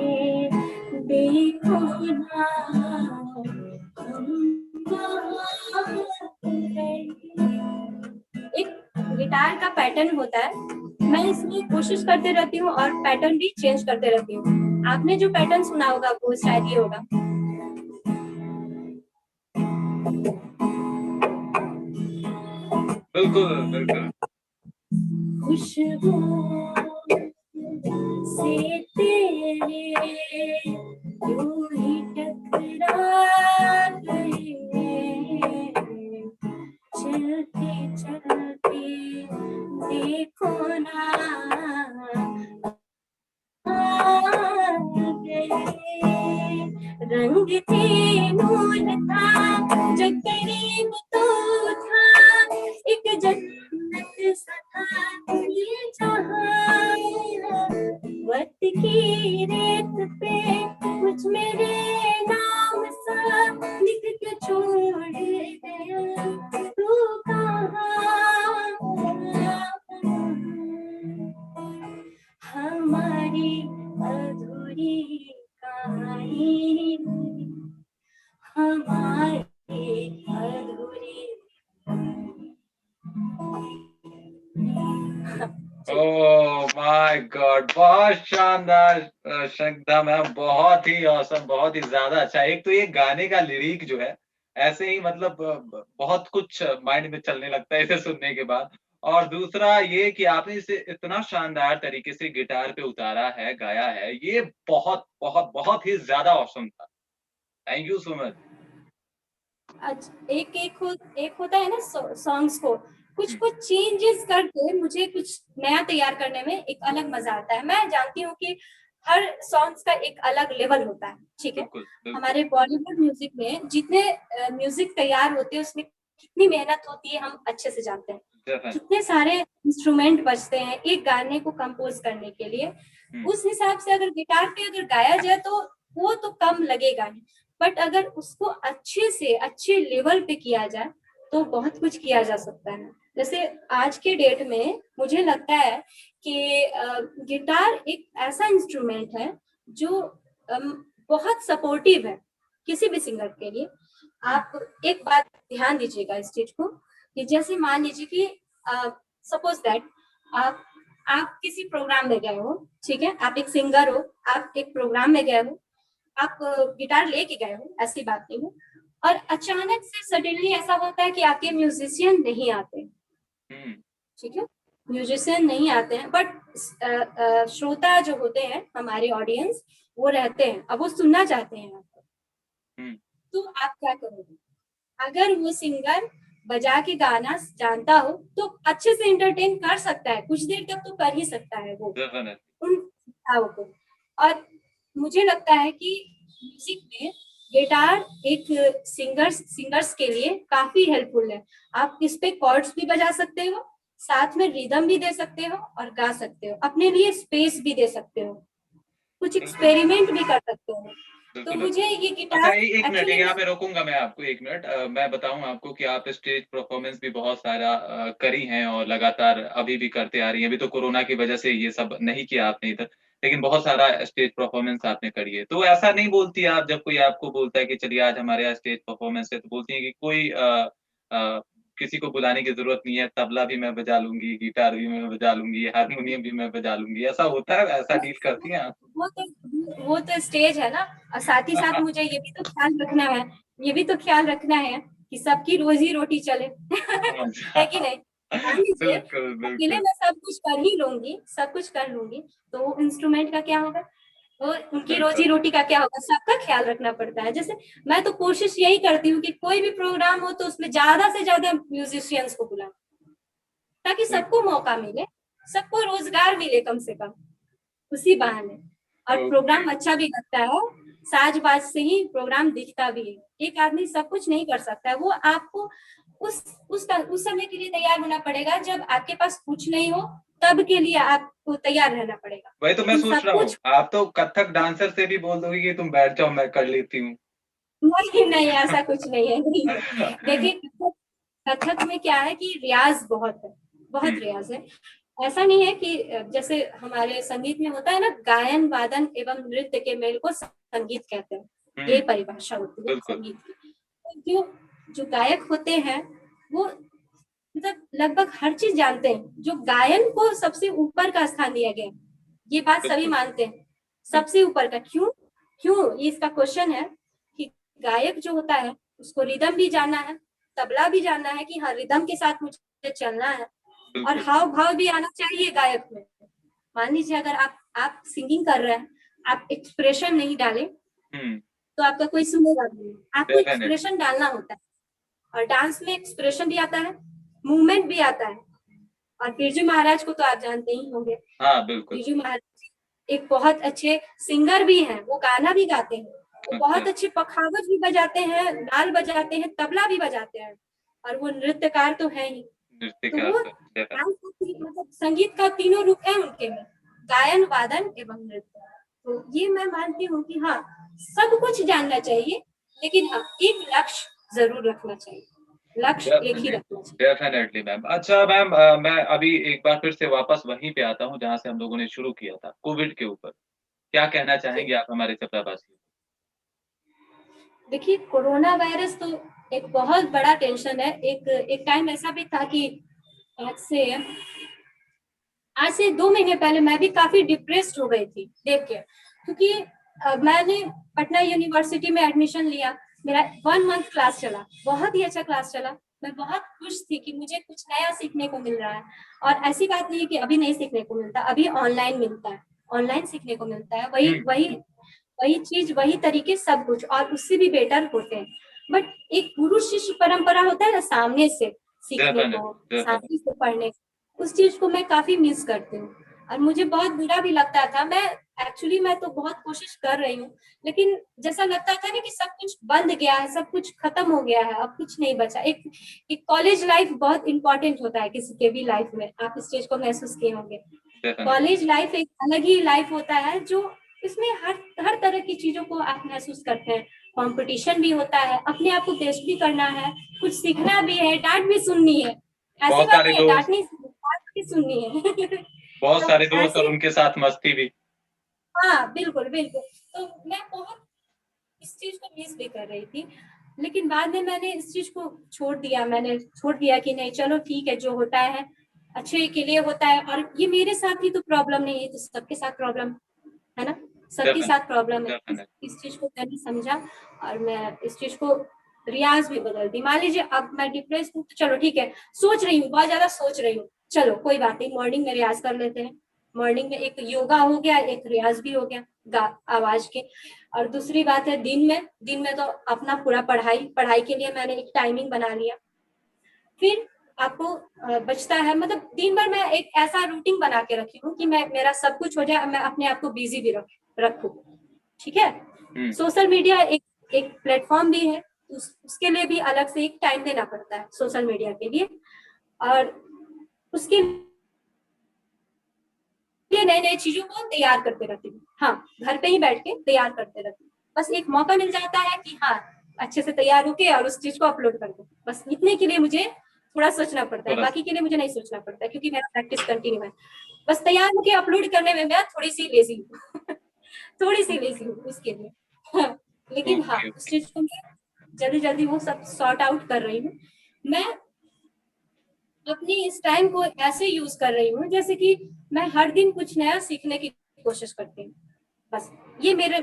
देखो ना एक गिटार का पैटर्न होता है, मैं इसमें कोशिश करते रहती हूँ और पैटर्न भी चेंज करते रहती हूँ। आपने जो पैटर्न सुना होगा वो शायद ये होगा। बिल्कुल बिल्कुल। खुशबू से तेरे यूं ही टकरा गए, चलते चलते देखो ना रंग थे नूर था जो करीब तो था, एक जन्नत सा था ये जहां, वक्त की रेत पे कुछ मेरे नाम सा लिख के छोड़ गया तू कहाँ, हमारी अधूरी कहानी, हमारी अधूरी। ओह माय गॉड, बहुत शानदार श्रद्धा मैम, बहुत ही औसम, बहुत ही ज्यादा अच्छा। एक तो ये गाने का लिरिक जो है ऐसे ही मतलब बहुत कुछ माइंड में चलने लगता है इसे सुनने के बाद। और दूसरा ये कि आपने इसे इतना शानदार तरीके से गिटार पे उतारा है, गाया है, ये बहुत बहुत बहुत ही ज्यादा औसम था। Thank you so much. अच्छा, एक होता है ना सॉन्ग्स को कुछ कुछ चेंजेस करके मुझे कुछ नया तैयार करने में एक अलग मजा आता है। मैं जानती हूँ कि हर सॉन्ग्स का एक अलग लेवल होता है, ठीक है। बिल्कुल बिल्कुल। हमारे बॉलीवुड म्यूजिक में जितने म्यूजिक तैयार होते हैं उसमें कितनी मेहनत होती है हम अच्छे से जानते हैं। Definitely. कितने सारे इंस्ट्रूमेंट बजते हैं एक गाने को कंपोज करने के लिए। उस हिसाब से अगर गिटार पे अगर गाया जाए तो वो तो कम लगेगा ही, बट अगर उसको अच्छे से अच्छे लेवल पे किया जाए तो बहुत कुछ किया जा सकता है। जैसे आज के डेट में मुझे लगता है कि गिटार एक ऐसा इंस्ट्रूमेंट है जो बहुत सपोर्टिव है किसी भी सिंगर के लिए। आप एक बात ध्यान दीजिएगा इस चीज को कि जैसे मान लीजिए कि सपोज दैट आप किसी प्रोग्राम में गए हो, ठीक है, आप एक सिंगर हो, आप एक प्रोग्राम में गए हो, आप गिटार लेके गए हो, ऐसी बात नहीं है, और अचानक से सडनली ऐसा होता है कि आपके म्यूजिशियन नहीं आते, ठीक है, म्यूजिशियन नहीं आते हैं, बट श्रोता जो होते हैं हमारे ऑडियंस वो रहते हैं, अब वो सुनना चाहते हैं आपको, तो आप क्या करोगे? अगर वो सिंगर बजा के गाना जानता हो तो अच्छे से एंटरटेन कर सकता है, कुछ देर तक तो कर ही सकता है वो उन श्रोताओं को। और मुझे लगता है कि म्यूजिक में गिटार एक सिंगर्स के लिए काफी हेल्पफुल है। आप इस पे कॉर्ड्स भी बजा सकते हो, साथ में रिदम भी दे सकते हो और गा सकते हो, अपने लिए स्पेस भी दे सकते हो, कुछ एक्सपेरिमेंट भी कर सकते हो। तो मुझे ये गिटार अच्छा, एक मिनट यहाँ पे रोकूंगा मैं आपको, एक मिनट। मैं बताऊं आपको कि आप स्टेज परफॉर्मेंस भी बहुत सारा करी हैं और लगातार अभी भी करते आ रही हैं। अभी तो कोरोना की वजह से ये सब नहीं किया आपने इधर, लेकिन बहुत सारा स्टेज परफॉर्मेंस आपने करी है। तो ऐसा नहीं बोलती आप, जब कोई आपको बोलता है कि चलिए आज हमारे यहाँ स्टेज परफॉर्मेंस है, तो बोलती है कि कोई किसी को बुलाने की जरूरत नहीं है, तबला भी मैं बजा लूंगी, गिटार भी मैं बजा लूंगी, हारमोनियम भी मैं बजा लूंगी, ऐसा होता है? ऐसा डील करती हैं आप? वो तो स्टेज है ना, और साथ ही साथ मुझे ये भी तो ख्याल रखना है, ये भी तो ख्याल रखना है कि सबकी रोजी रोटी चले है कि नहीं? मान लीजिए बिल्कुल अकेले बिल्कुल। मैं सब कुछ कर ही लूंगी, सब कुछ कर लूंगी, तो इंस्ट्रूमेंट का क्या होगा, तो उनकी रोजी रोटी का क्या होगा, सबका ख्याल रखना पड़ता है। जैसे मैं तो कोशिश यही करती हूँ कि कोई भी प्रोग्राम हो तो उसमें ज्यादा से ज्यादा म्यूजिशियंस को बुलाऊं, ताकि सबको मौका मिले, सबको रोजगार मिले कम से कम उसी बहाने, और प्रोग्राम अच्छा भी लगता है, साज बाज से ही प्रोग्राम दिखता भी है। एक आदमी सब कुछ नहीं कर सकता है, वो आपको उस समय के लिए तैयार होना पड़ेगा जब आपके पास कुछ नहीं हो, तब के लिए आपको तैयार रहना पड़ेगा। वही तो मैं सोच सब रहा हूँ, कुछ आप तो कथक डांसर से भी बोल दोगे कि तुम बैठ जाओ मैं कर लेती हूँ। नहीं नहीं, ऐसा कुछ नहीं है, नहीं है। देखिए कथक में क्या है कि रियाज बहुत है, बहुत रियाज है। ऐसा नहीं है कि जैसे हमारे संगीत में होता है ना, गायन वादन एवं नृत्य के मेल को संगीत कहते हैं, यही परिभाषा होती है बिल्कुल। संगीत की। तो जो जो गायक होते हैं वो मतलब लगभग हर चीज जानते हैं। जो गायन को सबसे ऊपर का स्थान दिया गया है, ये बात सभी बिल्कुल। मानते हैं, सबसे ऊपर का। क्यों क्यों, ये इसका क्वेश्चन है कि गायक जो होता है उसको रिदम भी जानना है, तबला भी जानना है कि हाँ रिदम के साथ मुझे चलना है, और बिल्कुल। हाव भाव भी आना चाहिए गायक में। मान लीजिए अगर आप सिंगिंग कर रहे हैं, आप एक्सप्रेशन नहीं डाले तो आपका कोई सुनेगा भी नहीं। आपको डेफिनेट। एक्सप्रेशन डालना होता है, और डांस में एक्सप्रेशन भी आता है, मूवमेंट भी आता है। और बिरजू महाराज को तो आप जानते ही होंगे। हाँ बिल्कुल। बिरजू महाराज एक बहुत अच्छे सिंगर भी हैं, वो गाना भी गाते हैं, वो अच्छा। बहुत अच्छे पखावज भी बजाते हैं, नाल बजाते हैं, तबला भी बजाते हैं, और वो नृत्यकार तो है ही। तो नृत्यकार वो तो डेफिनेट। डांस मतलब संगीत का तीनों रूप है उनके में, गायन वादन एवं नृत्य। तो ये मैं मानती हूँ कि हाँ सब कुछ जानना चाहिए, लेकिन हाँ एक लक्ष्य जरूर रखना चाहिए, लक्ष्य एक ही रखना चाहिए। Definitely ma'am. अच्छा मैम, मैं अभी एक बार फिर से वापस वहीं पे आता हूँ जहाँ से हम लोगों ने शुरू किया था, कोविड के ऊपर। क्या कहना चाहेंगे आप हमारे छपरावासियों को? देखिए कोरोना वायरस तो एक बहुत बड़ा टेंशन है। एक टाइम ऐसा भी था कि आज से आज से 2 महीने पहले मैं भी काफी डिप्रेस्ड हो गई थी देख के, क्योंकि मैंने पटना यूनिवर्सिटी में एडमिशन लिया, मेरा 1 मंथ क्लास चला, बहुत ही अच्छा क्लास चला, मैं बहुत खुश थी कि मुझे कुछ नया सीखने को मिल रहा है। और ऐसी बात नहीं है कि अभी नहीं सीखने को मिलता, अभी ऑनलाइन मिलता है, ऑनलाइन सीखने को मिलता है, वही वही वही चीज, वही तरीके, सब कुछ और उससे भी बेटर होते हैं। बट एक गुरु शिष्य परंपरा होता है ना, सामने से सीखने डेफिनेट को, डेफिनेट। सामने से पढ़ने, उस चीज को मैं काफी मिस करती हूँ। और मुझे बहुत बुरा भी लगता था। मैं तो बहुत कोशिश कर रही हूँ, लेकिन जैसा लगता था ना कि सब कुछ बंद गया है, सब कुछ खत्म हो गया है, अब कुछ नहीं बचा। एक कॉलेज लाइफ बहुत इंपॉर्टेंट होता है किसी के भी लाइफ में, आप इस चीज को महसूस किए होंगे। डेफिनेट। कॉलेज लाइफ एक अलग ही लाइफ होता है, जो इसमें हर हर तरह की चीजों को आप महसूस करते हैं। कंपटीशन भी होता है, अपने आप को टेस्ट भी करना है, कुछ सीखना भी है, डांट भी सुननी है। ऐसी बहुत बात सारे नहीं है दोस्त। डांट नहीं, डांट भी सुननी है। बहुत तो सारे दोस्त और ऐसे, उनके साथ मस्ती भी। हाँ बिल्कुल बिल्कुल। तो मैं बहुत इस चीज को मिस भी कर रही थी, लेकिन बाद में मैंने इस चीज को छोड़ दिया। मैंने छोड़ दिया कि नहीं चलो ठीक है, जो होता है अच्छे के लिए होता है। और ये मेरे साथ ही तो प्रॉब्लम नहीं है, तो सबके साथ प्रॉब्लम है ना, सबके डेफिनेट साथ प्रॉब्लम है। डेफिनेट। इस चीज को मैंने समझा, और मैं इस चीज को रियाज भी बदल दी। मान लीजिए अब मैं डिप्रेस हूँ तो चलो ठीक है, सोच रही हूँ, बहुत ज्यादा सोच रही हूँ, चलो कोई बात नहीं, मॉर्निंग में रियाज कर लेते हैं। मॉर्निंग में एक योगा हो गया, एक रियाज भी हो गया आवाज के। और दूसरी बात है दिन में तो अपना पूरा पढ़ाई पढ़ाई के लिए मैंने एक टाइमिंग बना लिया। फिर आपको बचता है, मतलब दिन भर मैं एक ऐसा रूटीन बना के रखी हूँ कि मैं मेरा सब कुछ हो जाए, मैं अपने आप को बिजी भी रखूँ। ठीक है। सोशल मीडिया एक एक प्लेटफॉर्म भी है, उसके लिए भी अलग से एक टाइम देना पड़ता है सोशल मीडिया के लिए। और उसके लिए नई नई चीजों को तैयार करते रहती हूँ। हाँ, घर पे ही बैठ के तैयार करते रहती हूँ। बस एक मौका मिल जाता है कि हाँ अच्छे से तैयार होके और उस चीज को अपलोड कर दो, बस इतने के लिए मुझे थोड़ा सोचना पड़ता है, थोड़ा सा। बाकी के लिए मुझे नहीं सोचना पड़ता है, क्योंकि मेरा प्रैक्टिस कंटिन्यू है। बस तैयार होके अपलोड करने में मैं थोड़ी सी लेजी हूँ। थोड़ी सी लेजी हूँ उसके लिए। हाँ, लेकिन हाँ ओके उस ओके। चीज को मैं जल्दी जल्दी वो सब सॉर्ट आउट कर रही हूँ। मैं अपनी इस टाइम को ऐसे यूज कर रही हूँ जैसे कि मैं हर दिन कुछ नया सीखने की कोशिश करती हूँ। बस ये मेरा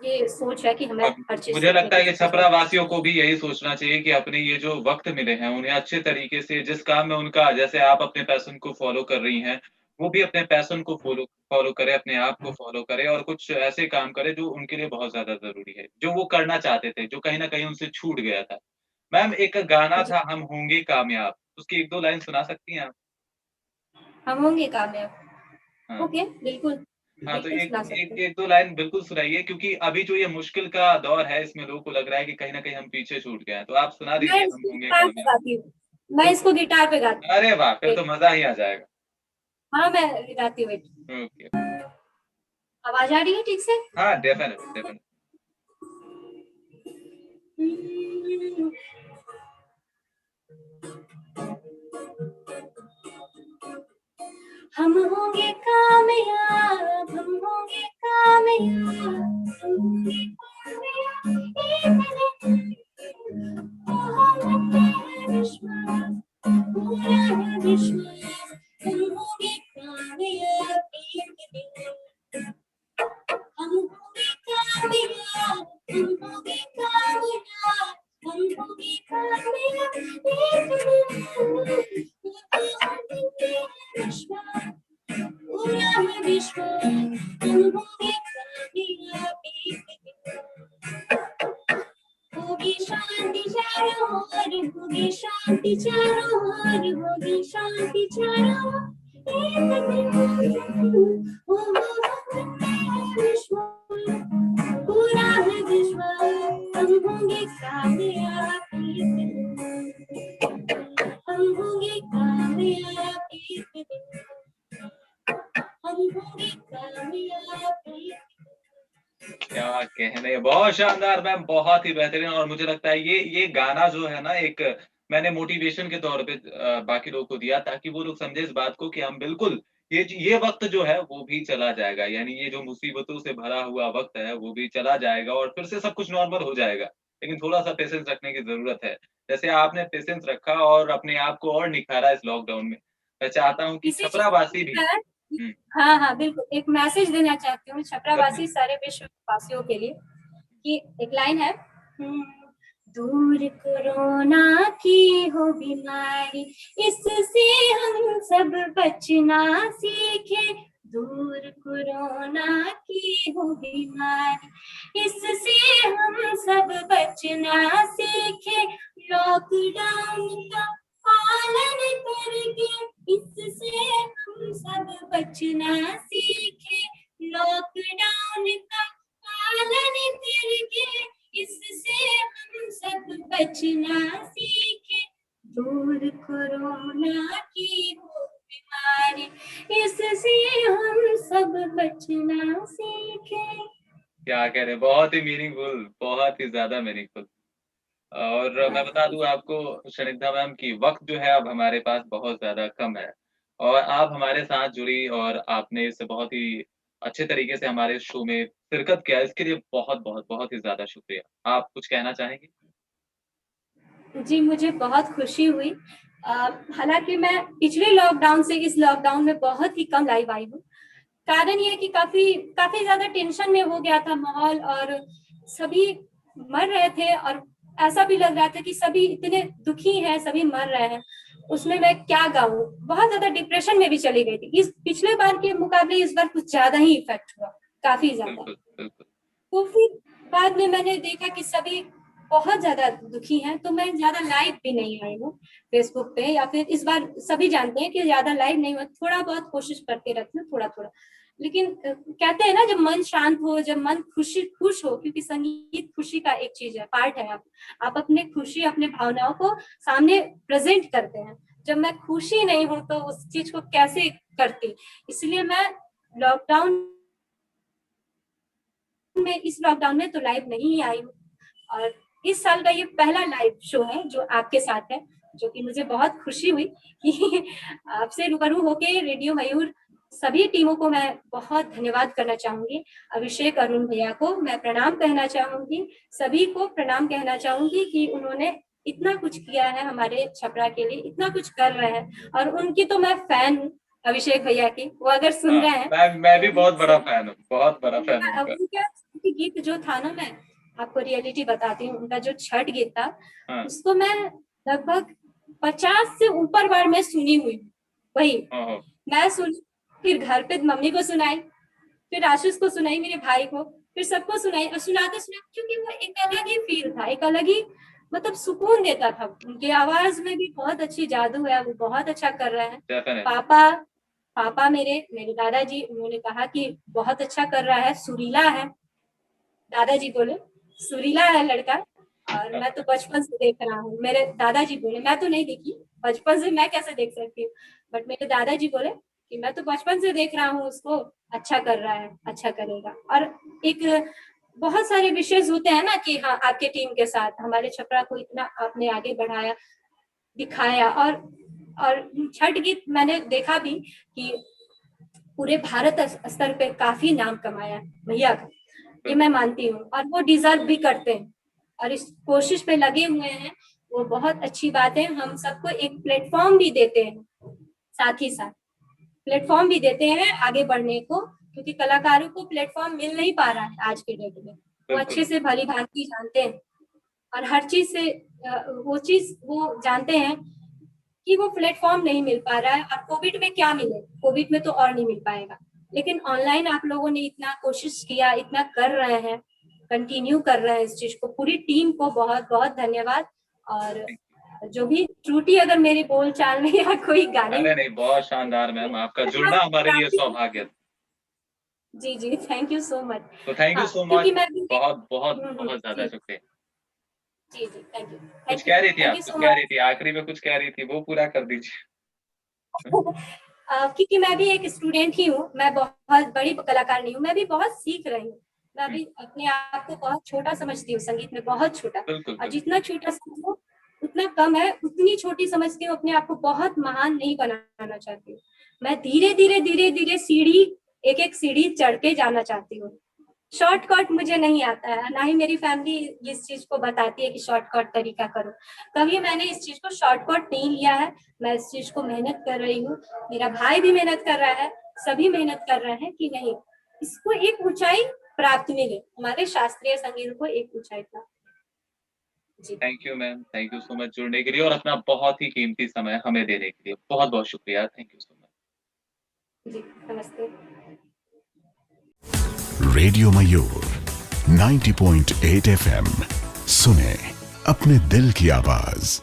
ये सोच है कि हमें अब हर चीज मुझे सीखने लगता की है कि कोशिश छपरा करनी वासियों को भी यही सोचना चाहिए कि अपने ये जो वक्त मिले हैं उन्हें अच्छे तरीके से, जिस काम में उनका, जैसे आप अपने पैशन को फॉलो कर रही हैं, वो भी अपने पैशन को फॉलो फॉलो करे, अपने आप को फॉलो करे और कुछ ऐसे काम करे जो उनके लिए बहुत ज्यादा जरूरी है, जो वो करना चाहते थे, जो कहीं ना कहीं उनसे छूट गया था। मैम, एक गाना जी। था हम होंगे कामयाब, उसकी एक दो लाइन सुना सकती हैं आप? हम होंगे कामयाब। हाँ। ओके, बिल्कुल हाँ, तो बिल्कुल एक सुना सकते एक हैं। एक दो लाइन बिल्कुल सुनाइए, क्योंकि अभी जो ये मुश्किल का दौर है इसमें लोगों को लग रहा है कि कहीं न कहीं हम पीछे छूट गए हैं। तो आप सुना मैं दीजिए हम इसको होंगे गिटार पे कामयाब। गाती हूँ, मैं बिल्कुल। इसको गिटार पे गाती हूँ। अरे वाह! फिर तो वेट, मज़ा ही आ जाएगा। हाँ मैं गाती हूँ, वेट। ओके। आवाज आ रही है ठीक से? हाँ, डेफ़िनेट डेफ़िनेट। हम होंगे कामयाब, हम होंगे कामयाब, हम होंगे कामयाब एक दिन। मोहब्बत है विश्वास, पूरा है विश्वास, हम होंगे कामयाब एक दिन। हम होंगे कामयाब, हम होंगे कामयाब, हम होंगे कामयाब एक दिन। मोहब्बत है विश्वास, पूरा है विश्वास, हम होंगे कामयाब एक दिन। होगी शांति चारों ओर, होगी शांति चारों ओर, होगी शांति चारों ओर एक दिन। विश्वास, पूरा है विश्वास, हम होंगे कामयाब एक दिन। हम होंगे कामयाब एक दिन। हम होंगे कामयाब एक दिन। क्या कहने, बहुत शानदार मैम, बहुत ही बेहतरीन। और मुझे लगता है ये गाना जो है ना, एक मैंने मोटिवेशन के तौर पे बाकी लोगों को दिया, ताकि वो लोग समझे इस बात को कि हम बिल्कुल ये वक्त जो है वो भी चला जाएगा, यानी ये जो मुसीबतों से भरा हुआ वक्त है वो भी चला जाएगा और फिर से सब कुछ नॉर्मल हो जाएगा। लेकिन थोड़ा सा पेशेंस रखने की जरूरत है। जैसे आपने पेशेंस रखा और अपने आप को और निखारा इस लॉकडाउन में, मैं चाहता हूँ कि इसी चीज छपरावासी भी। मैं, हाँ हाँ बिल्कुल, एक मैसेज देना चाहती हूँ छपरावासी जरूर। सारे विश्ववासियों के लिए, कि एक लाइन है, दूर कोरोना की हो बीमारी, इससे हम सब बचना सीखे। दूर कोरोना की हो बीमारी, इससे हम सब बचना सीखे। लॉकडाउन का पालन करके, इससे हम सब बचना सीखे। लॉकडाउन का पालन करके, इससे हम सब बचना सीखे। दूर कोरोना की हो बीमारी, इससे हम सब बचना सीखे। क्या कह रहे हैं, बहुत ही मीनिंगफुल, बहुत ही ज्यादा मीनिंगफुल। और मैं बता दूं आपको शनिग्धा मैम की वक्त जो है अब हमारे पास बहुत ज़्यादा कम है और आप हमारे साथ जुड़ी और आपने इसे बहुत ही अच्छे तरीके से हमारे शो में शिरकत किया, इसके लिए बहुत-बहुत, बहुत ही ज़्यादा शुक्रिया। आप कुछ कहना चाहेंगी? जी, मुझे बहुत खुशी हुई। हालाँकि मैं पिछले लॉकडाउन से इस लॉकडाउन में बहुत ही कम लाइव आई हूँ। कारण ये है कि काफ़ी काफ़ी ज़्यादा टेंशन में हो गया था माहौल, और सभी मर रहे थे और ऐसा भी लग रहा था कि सभी इतने दुखी हैं, सभी मर रहे हैं। उसमें मैं क्या गाऊँ? बहुत ज़्यादा डिप्रेशन में भी चली गई थी। इस पिछले बार के मुकाबले इस बार कुछ ज़्यादा ही इफ़ेक्ट हुआ, काफ़ी ज़्यादा। बिल्कुल, बिल्कुल। तो फिर बाद में मैंने देखा कि सभी बहुत ज़्यादा दुखी हैं, तो मैं ज़्यादा लाइव भी नहीं आई हूँ फेसबुक पे, या फिर इस बार सभी जानते हैं कि ज़्यादा लाइव नहीं हुआ, थोड़ा बहुत कोशिश करते रहती हूँ, थोड़ा-थोड़ा। लेकिन कहते हैं ना, जब मन शांत हो, जब मन खुश हो, क्योंकि संगीत खुशी का एक चीज़ है, पार्ट है। आप अपने खुशी, अपने भावनाओं को सामने प्रेज़ेंट करते हैं। जब मैं खुशी नहीं हूँ, तो उस चीज़ को कैसे करती? इसलिए मैं लॉकडाउन में इस लॉकडाउन में तो लाइव नहीं आई हूँ, और इस साल का ये पहला लाइव शो है जो आपके साथ है, जो कि मुझे बहुत खुशी हुई कि आपसे रूबरू होके रेडियो मयूर सभी टीमों को मैं बहुत धन्यवाद करना चाहूंगी। अभिषेक, अरुण भैया को मैं प्रणाम कहना चाहूंगी, सभी को प्रणाम कहना चाहूंगी कि उन्होंने इतना कुछ किया है हमारे छपरा के लिए, इतना कुछ कर रहे हैं, और उनकी तो मैं फैन हूँ, अभिषेक भैया की। वो अगर सुन हाँ, रहे हैं मैं भी तो बहुत बड़ा फैन हूँ, बहुत बड़ा फैन हूँ उनका। उनका गीत जो था ना, मैं आपको रियलिटी बताती हूँ, उनका जो छठ गीत था, हाँ, उसको मैं लगभग 50 से ऊपर बार मैं सुनी हुई। वही ओहो! मैं सुनी, फिर घर पे मम्मी को सुनाई, फिर आशीष को सुनाई, मेरे भाई को, फिर सबको सुनाई, और सुनाते सुनाते, क्योंकि वो एक अलग ही फील था, एक अलग ही मतलब सुकून देता था। उनकी आवाज में भी बहुत अच्छी जादू है, वो बहुत अच्छा कर रहे हैं। डेफिनिटली। पापा पापा मेरे मेरे दादाजी, उन्होंने कहा कि बहुत अच्छा कर रहा है, सुरीला है। दादाजी बोले सुरीला है लड़का, और मैं तो बचपन से देख रहा हूँ। मेरे दादाजी बोले, मैं तो नहीं देखी बचपन से, मैं कैसे देख सकती हूँ, बट मेरे दादाजी बोले कि मैं तो बचपन से देख रहा हूँ उसको, अच्छा कर रहा है, अच्छा करेगा। और एक बहुत सारे विशेष होते हैं ना कि हाँ, आपके टीम के साथ हमारे छपरा को इतना आपने आगे बढ़ाया, दिखाया। और छठ गीत मैंने देखा भी कि पूरे भारत स्तर पे काफी नाम कमाया है भैया का, ये मैं मानती हूँ, और वो डिजर्व भी करते हैं और इस कोशिश पे लगे हुए हैं। वो बहुत अच्छी बात है। हम सबको एक प्लेटफॉर्म भी देते हैं, साथ ही साथ प्लेटफॉर्म भी देते हैं आगे बढ़ने को, क्योंकि कलाकारों को प्लेटफॉर्म मिल नहीं पा रहा है आज के डेट में। वो अच्छे से भली भांति जानते हैं और हर चीज से वो चीज वो जानते हैं कि वो प्लेटफॉर्म नहीं मिल पा रहा है। और कोविड में क्या मिले, कोविड में तो और नहीं मिल पाएगा, लेकिन ऑनलाइन आप लोगों ने इतना कोशिश किया, इतना कर रहे हैं, कंटिन्यू कर रहे हैं इस चीज को। पूरी टीम को बहुत बहुत धन्यवाद। और जो भी त्रुटि अगर मेरी बोलचाल में या कोई गाने अरे नहीं, बहुत शानदार मैम, आपका जुड़ना हमारे लिए सौभाग्य था। जी जी, थैंक यू सो मच। तो थैंक यू सो क्योंकि मच, मैं भी बहुत बहुत बहुत ज्यादा जी शुक्रिया। जी जी, थैंक यू, कुछ थैंक यू, कह रही थी थैंक आप, यू कुछ सो कह मच। रही थी, आखिरी में कुछ कह रही थी, वो पूरा कर दीजिए। क्योंकि मैं भी एक स्टूडेंट ही हूँ, मैं बहुत बड़ी कलाकार नहीं हूँ, मैं भी बहुत सीख रही हूँ। मैं भी अपने आप को बहुत छोटा समझती हूँ, संगीत में बहुत छोटा। बिल्कुल और बिल्कुल। जितना छोटा समझो उतना कम है, उतनी छोटी समझती हूँ। अपने आप को बहुत महान नहीं बनाना चाहती हूँ। मैं धीरे धीरे धीरे धीरे सीढ़ी, एक एक सीढ़ी चढ़ के जाना चाहती हूँ। शॉर्टकट मुझे नहीं आता है, ना ही मेरी फैमिली इस चीज को बताती है कि शॉर्टकट तरीका करो। कभी मैंने इस चीज को शॉर्टकट नहीं लिया है। मैं इस चीज को मेहनत कर रही हूँ, मेरा भाई भी मेहनत कर रहा है, सभी मेहनत कर रहे हैं कि नहीं, इसको एक ऊंचाई प्राप्त मिले, हमारे शास्त्रीय संगीत को एक ऊंचाई प्राप्त। जी thank you ma'am, thank you so much जुड़ने के लिए और अपना बहुत ही कीमती समय हमें देने के लिए बहुत बहुत शुक्रिया। Thank you so much. जी, नमस्ते। रेडियो मयूर 90.8 FM, सुने अपने दिल की आवाज।